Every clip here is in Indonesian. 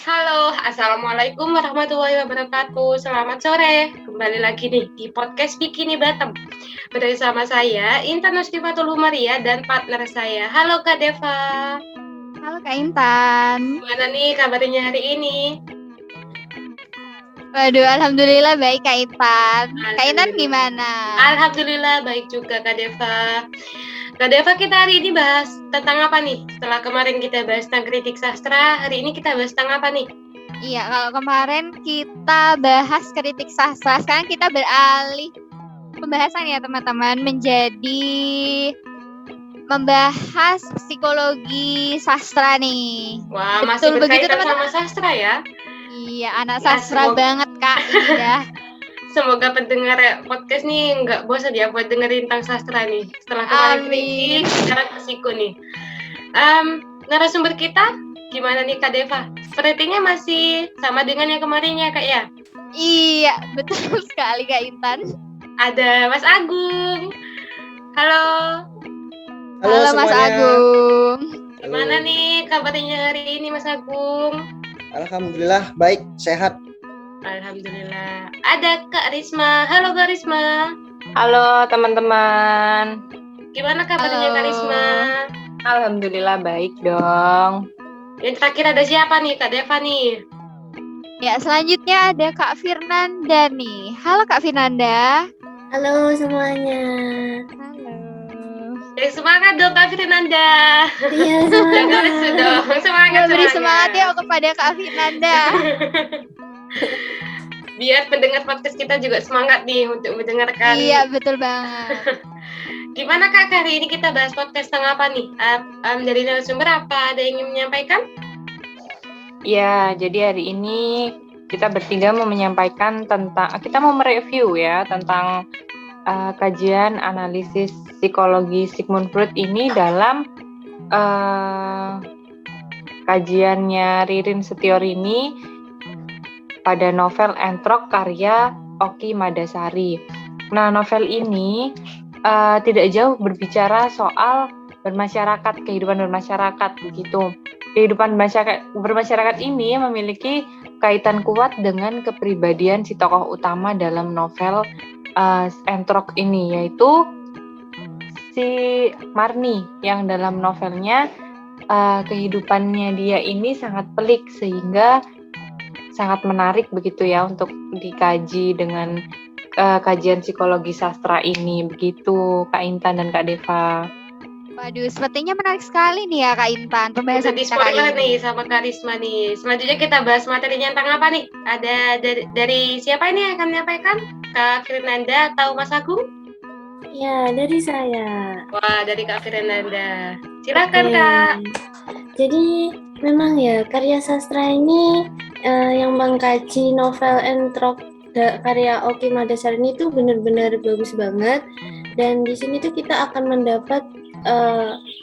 Halo, Assalamualaikum warahmatullahi wabarakatuh. Selamat sore. Kembali lagi nih di podcast Bikini Bottom. Bersama saya, Intan Nusrifatul Humaria dan partner saya. Halo Kak Deva. Halo Kak Intan. Gimana nih kabarnya hari ini? Waduh, alhamdulillah baik Kak Intan. Kak Intan gimana? Alhamdulillah baik juga Kak Deva. Kak Deva, kita hari ini bahas tentang apa nih? Setelah kemarin kita bahas tentang kritik sastra, hari ini kita bahas tentang apa nih? Iya, kalau kemarin kita bahas kritik sastra, sekarang kita beralih pembahasan ya teman-teman menjadi membahas psikologi sastra nih. Wah, Betul masih begitu berkaitan teman-teman? sama sastra ya? Iya, anak sastra banget Kak. Iya. Semoga pendengar podcast nih nggak bosan ya buat dengerin tentang sastra nih. Setelah kemarin kritik, sekarang psiko nih. Narasumber kita gimana nih Kak Deva? Sepertinya masih sama dengan yang kemarin ya Kak ya? Iya, betul sekali Kak Intan. Ada Mas Agung. Halo. Halo Mas Agung. Gimana nih kabarnya hari ini Mas Agung? Alhamdulillah baik, sehat. Alhamdulillah. Ada Kak Risma. Halo Kak Risma. Halo teman-teman. Gimana kabarnya Kak Risma? Alhamdulillah baik dong. Yang terakhir ada siapa nih Kak Deva nih? Ya, selanjutnya ada Kak Firnanda nih. Halo Kak Firnanda. Halo semuanya. Halo. Semangat dong Kak Firnanda. Iya, semangat. Semangat. Beri semangat ya kepada Kak Firnanda. Biar pendengar podcast kita juga semangat nih untuk mendengarkan. Iya, betul banget. Gimana Kak, hari ini kita bahas podcast tentang apa nih? Dari narasumber apa? Ada yang ingin menyampaikan? Ya, jadi hari ini kita bertiga mau menyampaikan tentang, kita mau mereview ya tentang kajian analisis psikologi Sigmund Freud ini dalam kajiannya Ririn Setiorini pada novel Entrok karya Oki Madasari. Nah, novel ini tidak jauh berbicara soal bermasyarakat, kehidupan bermasyarakat begitu. Kehidupan bermasyarakat ini memiliki kaitan kuat dengan kepribadian si tokoh utama dalam novel Entrok ini, yaitu si Marni, yang dalam novelnya kehidupannya dia ini sangat pelik sehingga sangat menarik begitu ya untuk dikaji dengan kajian psikologi sastra ini begitu Kak Intan dan Kak Deva. Waduh, sepertinya menarik sekali nih ya Kak Intan pembahasan kita kali ini. nih sama Kak Risma nih. Selanjutnya kita bahas materinya tentang apa nih? Ada dari siapa ini yang akan menyampaikan? Kak Firnanda atau Mas Agung? Ya, dari saya. Wah, dari Kak Firnanda. Silakan Kak. Jadi memang ya karya sastra ini yang mengkaji novel Entrok karya Oki Madasari ini tuh benar-benar bagus banget, dan di sini tuh kita akan mendapat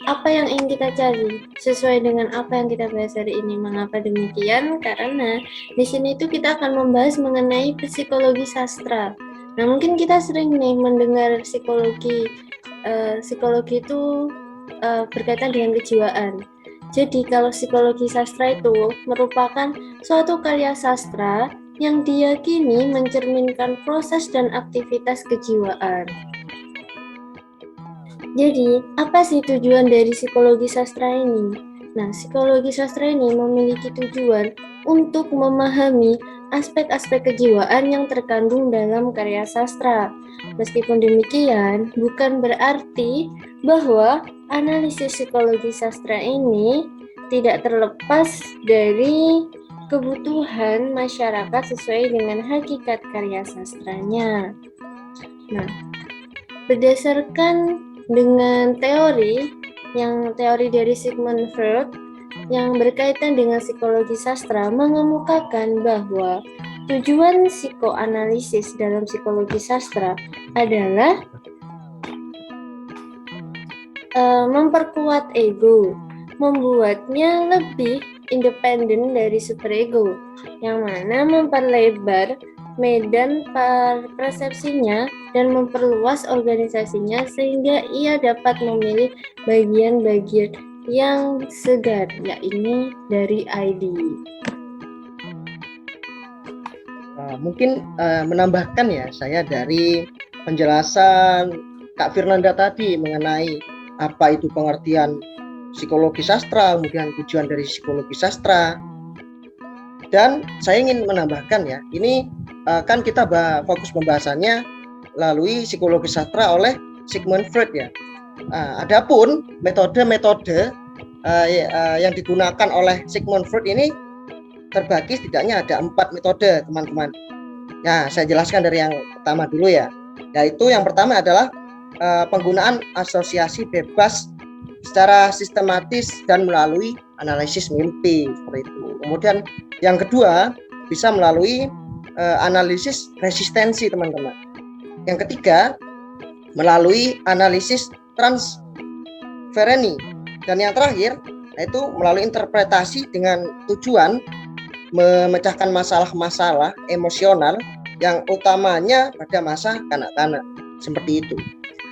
apa yang ingin kita cari sesuai dengan apa yang kita bahas hari ini. Mengapa demikian? Karena di sini tuh kita akan membahas mengenai psikologi sastra. Nah, mungkin kita sering nih mendengar psikologi itu berkaitan dengan kejiwaan. Jadi kalau psikologi sastra itu merupakan suatu karya sastra yang diyakini mencerminkan proses dan aktivitas kejiwaan. Jadi, apa sih tujuan dari psikologi sastra ini? Nah, psikologi sastra ini memiliki tujuan untuk memahami aspek-aspek kejiwaan yang terkandung dalam karya sastra. Meskipun demikian, bukan berarti bahwa analisis psikologi sastra ini tidak terlepas dari kebutuhan masyarakat sesuai dengan hakikat karya sastranya. Nah, berdasarkan dengan teori dari Sigmund Freud yang berkaitan dengan psikologi sastra mengemukakan bahwa tujuan psikoanalisis dalam psikologi sastra adalah memperkuat ego, membuatnya lebih independen dari superego, yang mana memperlebar medan persepsinya dan memperluas organisasinya sehingga ia dapat memilih bagian-bagian yang segar, yakni dari ID. Mungkin menambahkan ya saya dari penjelasan Kak Firnanda tadi mengenai apa itu pengertian psikologi sastra, kemudian tujuan dari psikologi sastra. Dan saya ingin menambahkan ya, ini kan kita fokus pembahasannya melalui psikologi sastra oleh Sigmund Freud ya. Adapun metode-metode yang digunakan oleh Sigmund Freud ini terbagi setidaknya ada 4 metode, teman-teman. Nah, saya jelaskan dari yang pertama dulu ya. Yaitu yang pertama adalah penggunaan asosiasi bebas secara sistematis dan melalui analisis mimpi seperti itu. Kemudian yang kedua bisa melalui analisis resistensi, teman-teman. Yang ketiga melalui analisis transfereni, dan yang terakhir yaitu melalui interpretasi dengan tujuan memecahkan masalah-masalah emosional yang utamanya pada masa kanak-kanak seperti itu.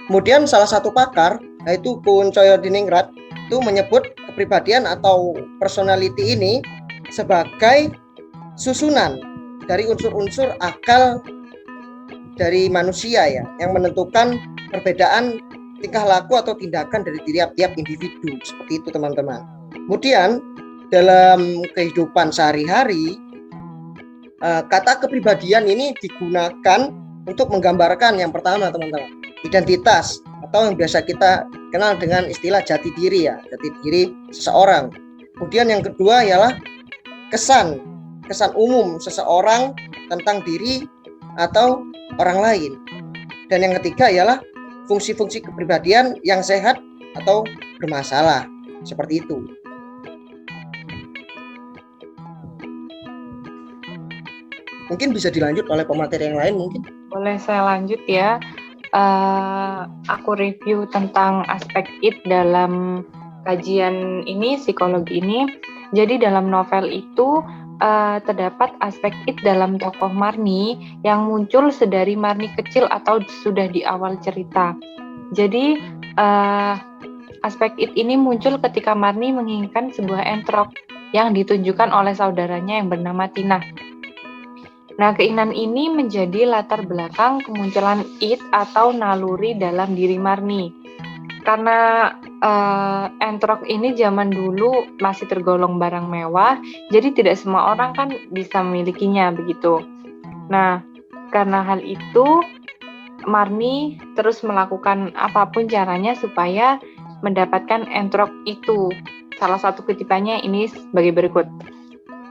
Kemudian salah satu pakar yaitu Kuhn Choi-Diningrat itu menyebut kepribadian atau personality ini sebagai susunan dari unsur-unsur akal dari manusia ya, yang menentukan perbedaan tingkah laku atau tindakan dari tiap-tiap individu seperti itu, teman-teman. Kemudian dalam kehidupan sehari-hari kata kepribadian ini digunakan untuk menggambarkan yang pertama, teman-teman, identitas atau yang biasa kita kenal dengan istilah jati diri ya, jati diri seseorang. Kemudian yang kedua ialah kesan umum seseorang tentang diri atau orang lain. Dan yang ketiga ialah fungsi-fungsi kepribadian yang sehat atau bermasalah seperti itu. Mungkin bisa dilanjut oleh pemateri yang lain mungkin. Boleh saya lanjut ya. Aku review tentang aspek it dalam kajian ini, psikologi ini. Jadi dalam novel itu terdapat aspek it dalam tokoh Marni yang muncul sedari Marni kecil atau sudah di awal cerita. Jadi aspek it ini muncul ketika Marni menginginkan sebuah entrok yang ditunjukkan oleh saudaranya yang bernama Tina. Nah, keinginan ini menjadi latar belakang kemunculan it atau naluri dalam diri Marni. Karena entrok ini zaman dulu masih tergolong barang mewah, jadi tidak semua orang kan bisa memilikinya begitu. Nah, karena hal itu, Marni terus melakukan apapun caranya supaya mendapatkan entrok itu. Salah satu kutipannya ini sebagai berikut.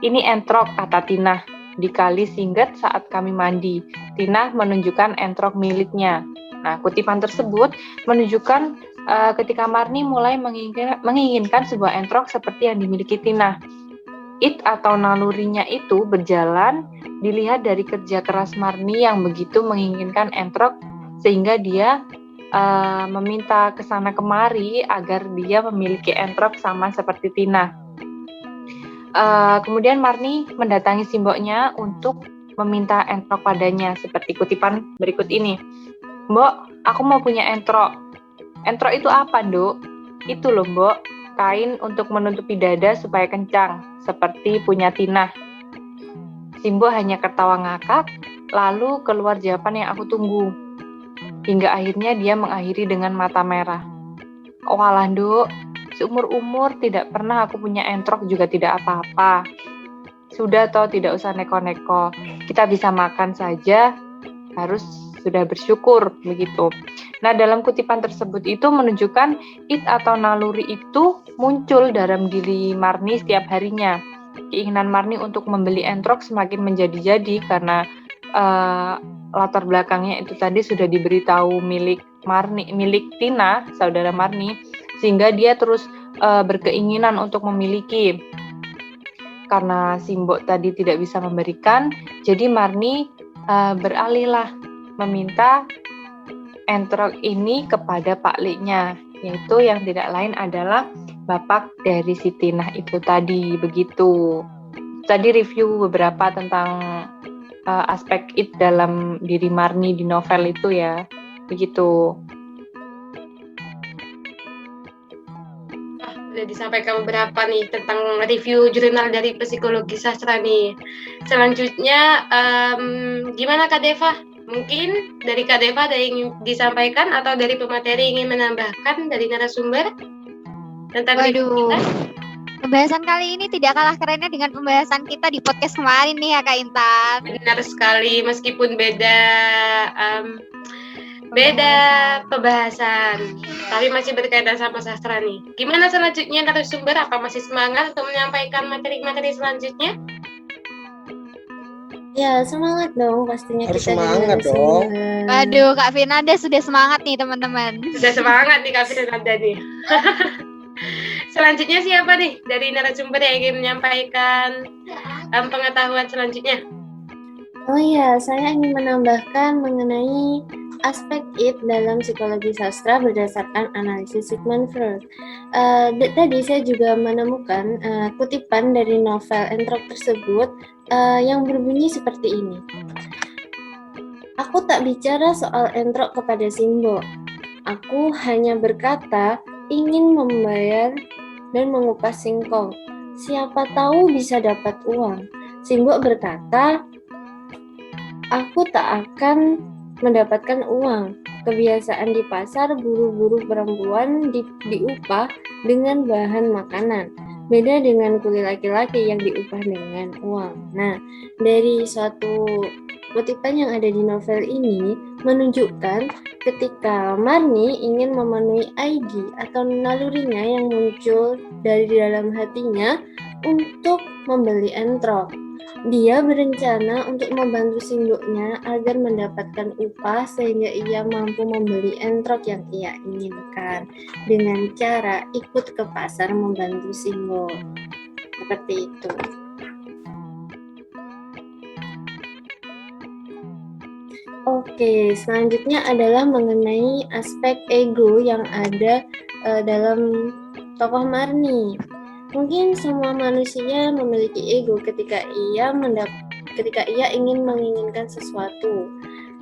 Ini entrok, kata Tina. Dikali singget saat kami mandi. Tina menunjukkan entrok miliknya. Nah, kutipan tersebut menunjukkan ketika Marni mulai menginginkan sebuah entrok seperti yang dimiliki Tina. It atau nalurinya itu berjalan dilihat dari kerja keras Marni yang begitu menginginkan entrok sehingga dia meminta kesana kemari agar dia memiliki entrok sama seperti Tina. Kemudian Marni mendatangi simboknya untuk meminta entrok padanya seperti kutipan berikut ini. Mbok, aku mau punya entrok. Entrok itu apa, Nduk? Itu loh, Mbok, kain untuk menutupi dada supaya kencang, seperti punya Tina. Simbo hanya tertawa ngakak, lalu keluar jawaban yang aku tunggu. Hingga akhirnya dia mengakhiri dengan mata merah. Walah, Nduk, seumur-umur tidak pernah aku punya entrok juga tidak apa-apa. Sudah toh, tidak usah neko-neko. Kita bisa makan saja, harus sudah bersyukur, begitu. Nah, dalam kutipan tersebut itu menunjukkan it atau naluri itu muncul dalam diri Marni setiap harinya. Keinginan Marni untuk membeli entrok semakin menjadi-jadi karena latar belakangnya itu tadi sudah diberitahu milik Tina, saudara Marni, sehingga dia terus berkeinginan untuk memiliki. Karena simbok tadi tidak bisa memberikan, jadi Marni beralihlah meminta entrok ini kepada Pak Liknya, yaitu yang tidak lain adalah bapak dari si Tina itu tadi, begitu. Tadi review beberapa tentang aspek it dalam diri Marni di novel itu ya, begitu. sudah disampaikan beberapa nih tentang review jurnal dari psikologi sastra nih. Selanjutnya, gimana Kak Deva? Mungkin dari Kak Deva ada yang ingin disampaikan atau dari pemateri ingin menambahkan dari narasumber tentang review kita? Pembahasan kali ini tidak kalah kerennya dengan pembahasan kita di podcast kemarin nih ya Kak Intan. Benar sekali, meskipun beda pembahasan, tapi masih berkaitan sama sastra nih. Gimana selanjutnya narasumber? Apa masih semangat untuk menyampaikan materi-materi selanjutnya? Ya, semangat dong pastinya. Harus kita semangat dari dong. narasumber. Waduh, Kak Firnanda sudah semangat nih teman-teman. Sudah semangat nih Kak Firnanda nih. Selanjutnya siapa nih dari narasumber yang ingin menyampaikan pengetahuan selanjutnya? Oh iya, saya ingin menambahkan mengenai aspek it dalam psikologi sastra berdasarkan analisis Sigmund Freud. Tadi saya juga menemukan kutipan dari novel Entrok tersebut yang berbunyi seperti ini. Aku tak bicara soal Entrok kepada Simbo. Aku hanya berkata ingin membayar dan mengupas singkong. Siapa tahu bisa dapat uang. Simbo berkata, aku tak akan mendapatkan uang. Kebiasaan di pasar buru-buru perempuan diupah dengan bahan makanan. Beda dengan kulit laki-laki yang diupah dengan uang. Nah, dari suatu kutipan yang ada di novel ini menunjukkan ketika Marni ingin memenuhi ID atau nalurinya yang muncul dari dalam hatinya untuk membeli entrok. Dia berencana untuk membantu simboknya agar mendapatkan upah sehingga ia mampu membeli entrok yang ia inginkan dengan cara ikut ke pasar membantu simbok. Seperti itu. Oke, selanjutnya adalah mengenai aspek ego yang ada dalam tokoh Marni. Mungkin semua manusia memiliki ego ketika ia menginginkan sesuatu.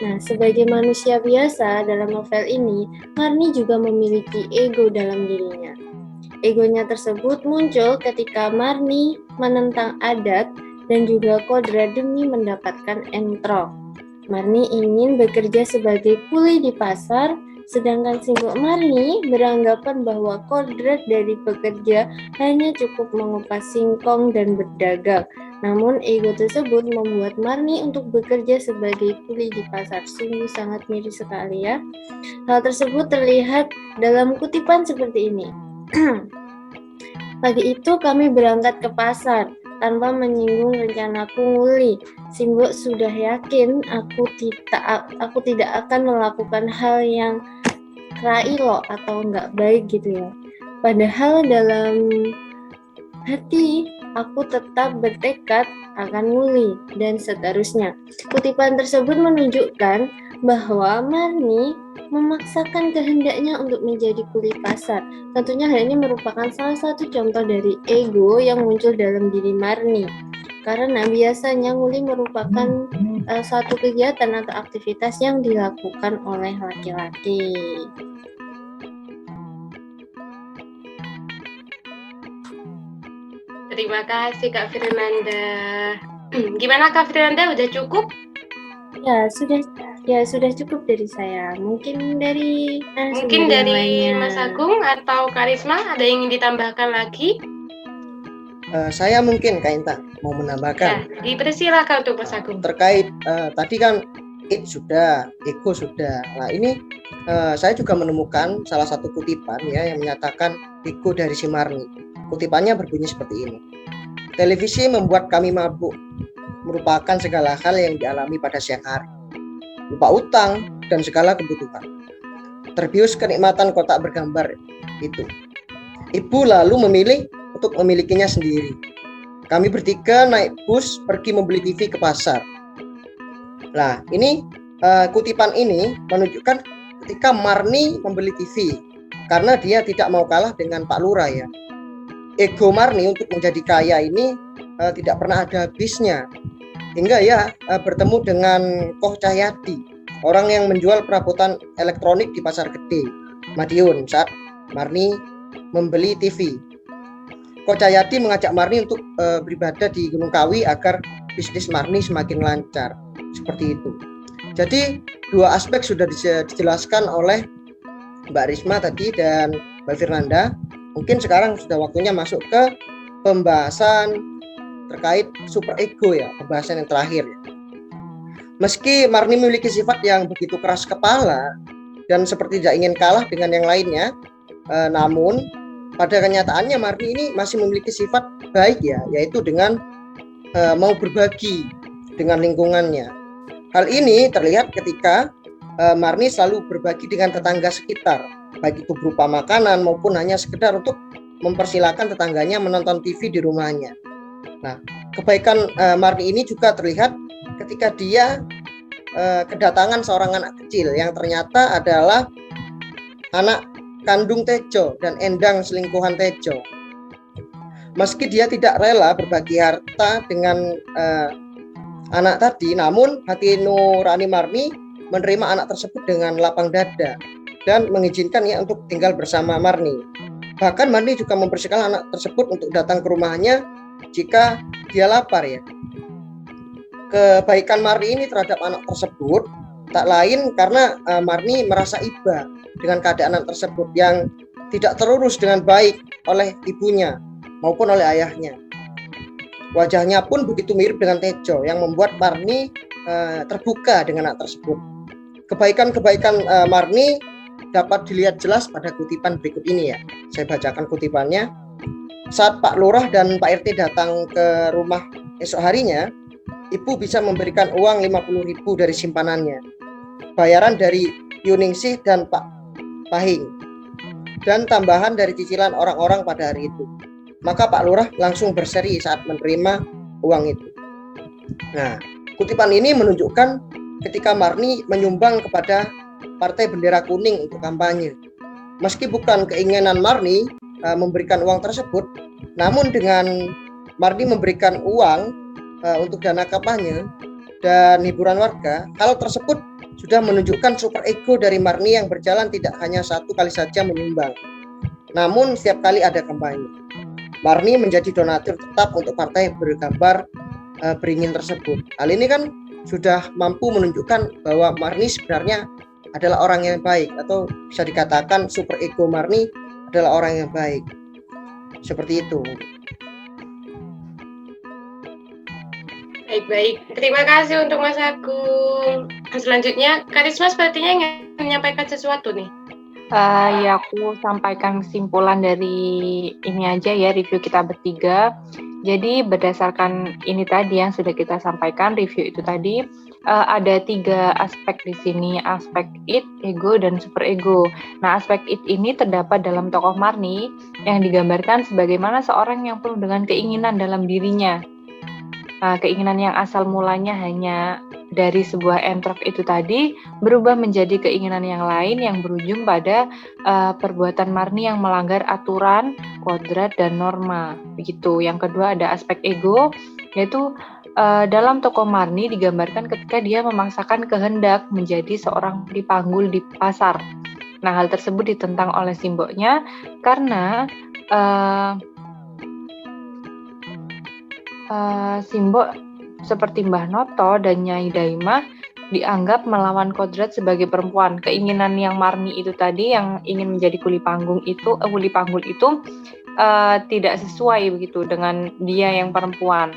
Nah, sebagai manusia biasa dalam novel ini, Marni juga memiliki ego dalam dirinya. Egonya tersebut muncul ketika Marni menentang adat dan juga kodrat demi mendapatkan entrok. Marni ingin bekerja sebagai kuli di pasar, sedangkan Simbok Marni beranggapan bahwa kodrat dari pekerja hanya cukup mengupas singkong dan berdagang. Namun ego tersebut membuat Marni untuk bekerja sebagai kuli di pasar. Sungguh sangat miris sekali ya. Hal tersebut terlihat dalam kutipan seperti ini. Pagi itu kami berangkat ke pasar tanpa menyinggung rencanaku nguli. Simbok sudah yakin aku tidak akan melakukan hal yang railo atau enggak baik gitu ya. Padahal dalam hati aku tetap bertekad akan nguli dan seterusnya. Kutipan tersebut menunjukkan bahwa Marni memaksakan kehendaknya untuk menjadi kuli pasar. Tentunya hal ini merupakan salah satu contoh dari ego yang muncul dalam diri Marni. Karena biasanya nguli merupakan suatu kegiatan atau aktivitas yang dilakukan oleh laki-laki. Terima kasih Kak Firnanda. Gimana Kak Firnanda, udah cukup? Ya, sudah cukup dari saya. Mungkin dari Mas Agung atau Karisma ada yang ingin ditambahkan lagi? Saya mungkin Kak Intan mau menambahkan. Ya, dipersilakan untuk Mas Agung. Terkait tadi kan it sudah, ego sudah. Nah ini saya juga menemukan salah satu kutipan ya yang menyatakan ego dari si Marni. Kutipannya berbunyi seperti ini. Televisi membuat kami mabuk, merupakan segala hal yang dialami pada siang hari. Lupa utang dan segala kebutuhan. Terbius kenikmatan kotak bergambar itu. Ibu lalu memilih untuk memilikinya sendiri. Kami bertiga naik bus pergi membeli TV ke pasar. Nah, ini kutipan ini menunjukkan ketika Marni membeli TV karena dia tidak mau kalah dengan Pak Lurah ya. Ego Marni untuk menjadi kaya ini tidak pernah ada habisnya. Hingga ya bertemu dengan Koh Cahyadi, orang yang menjual perabotan elektronik di Pasar Gede, Madiun saat Marni membeli TV. Kok Cahyati mengajak Marni untuk beribadah di Gunung Kawi agar bisnis Marni semakin lancar. Seperti itu. Jadi dua aspek sudah dijelaskan oleh Mbak Risma tadi dan Mbak Firnanda. Mungkin sekarang sudah waktunya masuk ke pembahasan terkait super ego ya, pembahasan yang terakhir ya. Meski Marni memiliki sifat yang begitu keras kepala dan seperti tidak ingin kalah dengan yang lainnya, namun pada kenyataannya Marni ini masih memiliki sifat baik ya, yaitu dengan mau berbagi dengan lingkungannya. Hal ini terlihat ketika Marni selalu berbagi dengan tetangga sekitar, baik itu berupa makanan maupun hanya sekedar untuk mempersilahkan tetangganya menonton TV di rumahnya. Nah, kebaikan Marni ini juga terlihat ketika dia kedatangan seorang anak kecil yang ternyata adalah anak kandung Tejo dan Endang selingkuhan Tejo. Meski dia tidak rela berbagi harta dengan anak tadi, namun hati nurani Marni menerima anak tersebut dengan lapang dada dan mengizinkannya untuk tinggal bersama Marni. Bahkan Marni juga mempersilahkan anak tersebut untuk datang ke rumahnya jika dia lapar ya. Kebaikan Marni ini terhadap anak tersebut tak lain karena Marni merasa iba dengan keadaan anak tersebut yang tidak terurus dengan baik oleh ibunya maupun oleh ayahnya. Wajahnya pun begitu mirip dengan Tejo yang membuat Marni terbuka dengan anak tersebut. Kebaikan-kebaikan Marni dapat dilihat jelas pada kutipan berikut ini ya. Saya bacakan kutipannya. Saat Pak Lurah dan Pak RT datang ke rumah esok harinya, Ibu bisa memberikan uang 50.000 dari simpanannya, bayaran dari Yuningsih dan Pak Pahing, dan tambahan dari cicilan orang-orang pada hari itu. Maka Pak Lurah langsung berseri saat menerima uang itu. Nah, kutipan ini menunjukkan ketika Marni menyumbang kepada Partai Bendera Kuning untuk kampanye. Meski bukan keinginan Marni memberikan uang tersebut, namun dengan Marni memberikan uang untuk dana kampanye dan hiburan warga, hal tersebut sudah menunjukkan super ego dari Marni yang berjalan tidak hanya satu kali saja menyumbang, namun setiap kali ada kampanye. Marni menjadi donatur tetap untuk partai bergambar beringin tersebut. Hal ini kan sudah mampu menunjukkan bahwa Marni sebenarnya adalah orang yang baik, atau bisa dikatakan super ego Marni adalah orang yang baik. Seperti itu. Baik. Terima kasih untuk Mas Agung. Selanjutnya, Karisma sepertinya ingin menyampaikan sesuatu nih. Ya, aku sampaikan kesimpulan dari ini aja ya, review kita bertiga. Jadi berdasarkan ini tadi yang sudah kita sampaikan, review itu tadi, ada 3 aspek di sini, aspek id, ego, dan super ego. Nah, aspek id ini terdapat dalam tokoh Marni yang digambarkan sebagaimana seorang yang penuh dengan keinginan dalam dirinya. Nah, keinginan yang asal mulanya hanya dari sebuah entrok itu tadi berubah menjadi keinginan yang lain yang berujung pada perbuatan Marni yang melanggar aturan, kodrat, dan norma. Begitu. Yang kedua ada aspek ego, yaitu dalam tokoh Marni digambarkan ketika dia memaksakan kehendak menjadi seorang dipanggul di pasar. Nah, hal tersebut ditentang oleh simboknya karena simbok seperti Mbah Noto dan Nyai Daimah dianggap melawan kodrat sebagai perempuan. Keinginan yang Marni itu tadi yang ingin menjadi kuli panggul itu tidak sesuai begitu dengan dia yang perempuan.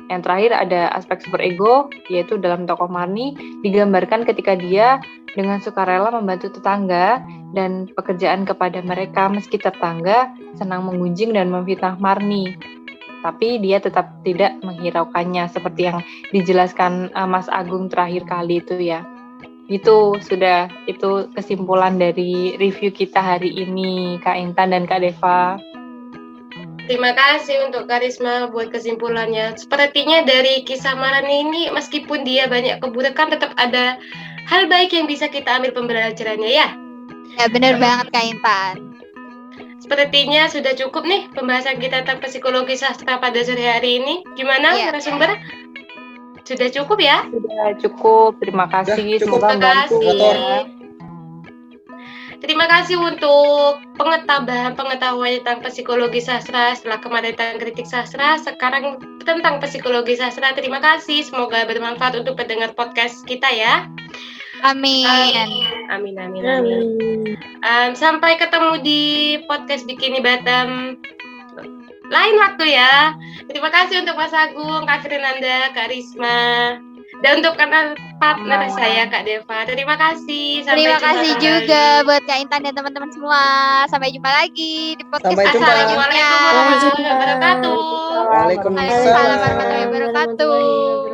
Yang terakhir ada aspek super ego, yaitu dalam tokoh Marni digambarkan ketika dia dengan sukarela membantu tetangga dan pekerjaan kepada mereka meski tetangga senang menggunjing dan memfitnah Marni. Tapi dia tetap tidak menghiraukannya seperti yang dijelaskan Mas Agung terakhir kali itu ya. Itu kesimpulan dari review kita hari ini, Kak Intan dan Kak Deva. Terima kasih untuk Karisma buat kesimpulannya. Sepertinya dari kisah Marni ini meskipun dia banyak keburukan tetap ada hal baik yang bisa kita ambil pembelajarannya ya. Ya benar banget Kak Intan. Sepertinya sudah cukup nih pembahasan kita tentang psikologi sastra pada sore hari ini. Gimana narasumber? Sudah cukup ya? Sudah cukup. Terima kasih. Cukup. Semoga membantu ya. Terima kasih untuk pengetahuan tentang psikologi sastra. Setelah kemarin tentang kritik sastra, sekarang tentang psikologi sastra. Terima kasih, semoga bermanfaat untuk pendengar podcast kita ya. Amin. Amin. Amin. Sampai ketemu di podcast Bikini Batam lain waktu ya. Terima kasih untuk Mas Agung, Kak Fernanda, Kak Risma, dan untuk partner saya Kak Deva. Terima kasih. Sampai Terima jumpa kasih kembali. juga buat Kak Intan dan teman-teman semua. Sampai jumpa lagi di podcast Sampai jumpa. Assalamualaikum warahmatullahi wabarakatuh. Waalaikumsalam. Waalaikumsalam warahmatullahi wabarakatuh.